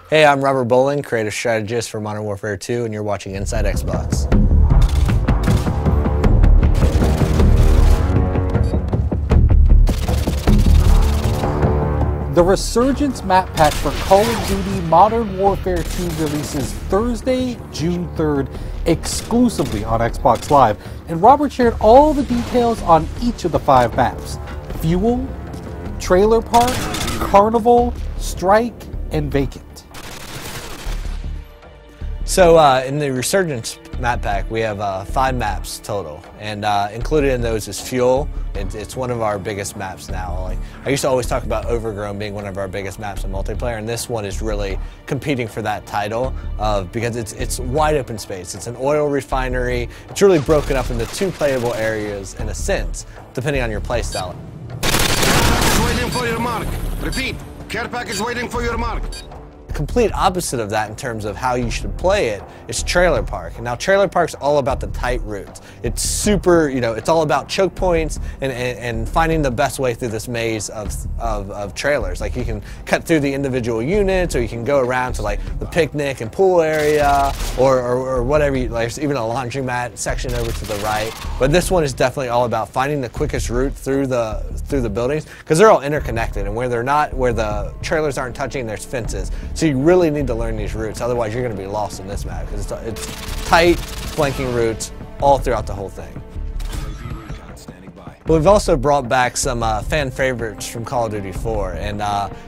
Hey, I'm Robert Bolin, creative strategist for Modern Warfare 2, and you're watching Inside Xbox. The Resurgence map pack for Call of Duty Modern Warfare 2 releases Thursday, June 3rd, exclusively on Xbox Live, and Robert shared all the details on each of the 5 maps: Fuel, Trailer Park, Carnival, Strike, and Vacant. So in the Resurgence map pack, we have 5 maps total, and included in those is Fuel. It's one of our biggest maps now. Like, I used to always talk about Overgrown being one of our biggest maps in multiplayer, and this one is really competing for that title because it's wide open space. It's an oil refinery. It's really broken up into 2 playable areas in a sense, depending on your playstyle. Waiting for your mark. Repeat, care package waiting for your mark. Complete opposite of that in terms of how you should play it is Trailer Park. And now Trailer Park's all about the tight routes. It's super, it's all about choke points and finding the best way through this maze of trailers. Like, you can cut through the individual units, or you can go around to like the picnic and pool area, or whatever. Like, there's even a laundromat section over to the right. But this one is definitely all about finding the quickest route through the buildings, because they're all interconnected, and where the trailers aren't touching, there's fences. So you really need to learn these routes, otherwise you're going to be lost in this map, because it's tight, flanking routes all throughout the whole thing. But we've also brought back some fan favorites from Call of Duty 4, and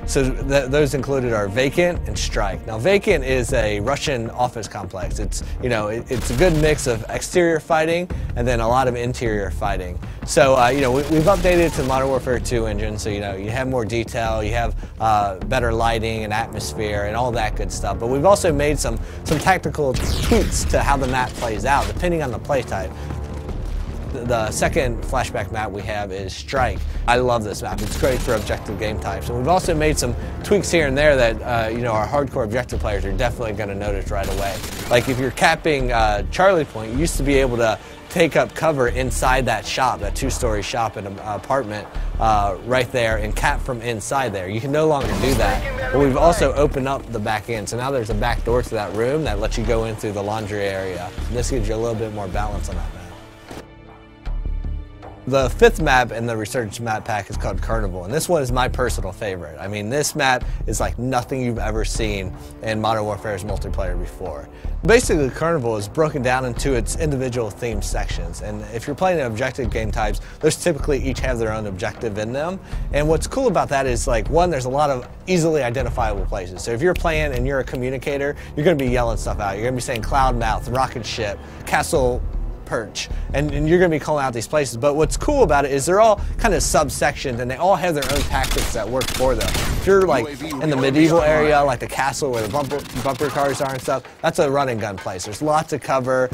so those included are Vacant and Strike. Now, Vacant is a Russian office complex. It's it's a good mix of exterior fighting and then a lot of interior fighting. So we've updated it to the Modern Warfare 2 engine, so you have more detail, you have better lighting and atmosphere and all that good stuff. But we've also made some tactical tweaks to how the map plays out depending on the play type. The second flashback map we have is Strike. I love this map. It's great for objective game types. And we've also made some tweaks here and there that our hardcore objective players are definitely going to notice right away. Like, if you're capping Charlie Point, you used to be able to take up cover inside that shop, that 2-story shop in an apartment right there, and cap from inside there. You can no longer do that. But we've also opened up the back end, so now there's a back door to that room that lets you go in through the laundry area. And this gives you a little bit more balance on that map. The 5th map in the Resurgence map pack is called Carnival, and this one is my personal favorite. I mean, this map is like nothing you've ever seen in Modern Warfare's multiplayer before. Basically, Carnival is broken down into its individual themed sections, and if you're playing objective game types, those typically each have their own objective in them. And what's cool about that is, like, one, there's a lot of easily identifiable places. So if you're playing and you're a communicator, you're going to be yelling stuff out. You're going to be saying Cloud Mouth, Rocket Ship, Castle Perch, and you're going to be calling out these places. But what's cool about it is they're all kind of subsections, and they all have their own tactics that work for them. If you're like in the medieval area, like the castle where the bumper cars are and stuff, that's a run and gun place. There's lots of cover,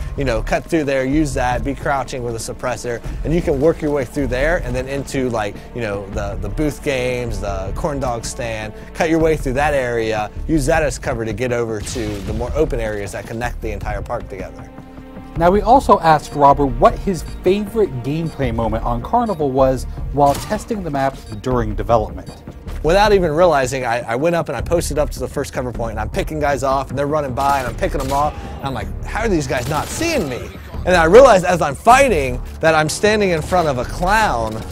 cut through there, use that, be crouching with a suppressor, and you can work your way through there and then into, like, the booth games, the corn dog stand, cut your way through that area, use that as cover to get over to the more open areas that connect the entire park together. Now, we also asked Robert what his favorite gameplay moment on Carnival was while testing the map during development. Without even realizing, I went up and I posted up to the first cover point, and I'm picking guys off, and they're running by, and I'm picking them off, and I'm like, how are these guys not seeing me? And I realized as I'm fighting that I'm standing in front of a clown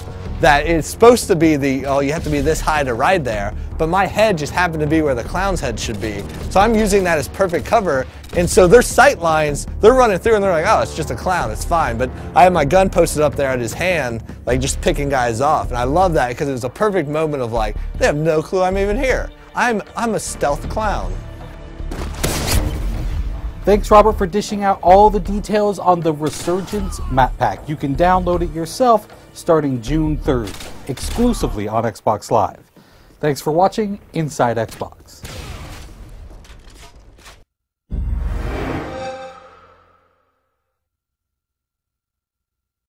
that it's supposed to be you have to be this high to ride there, but my head just happened to be where the clown's head should be. So I'm using that as perfect cover, and so their sight lines, they're running through and they're like, oh, it's just a clown, it's fine. But I have my gun posted up there at his hand, like just picking guys off, and I love that because it was a perfect moment of, like, they have no clue I'm even here. I'm a stealth clown. Thanks, Robert, for dishing out all the details on the Resurgence map pack. You can download it yourself starting June 3rd, exclusively on Xbox Live. Thanks for watching Inside Xbox.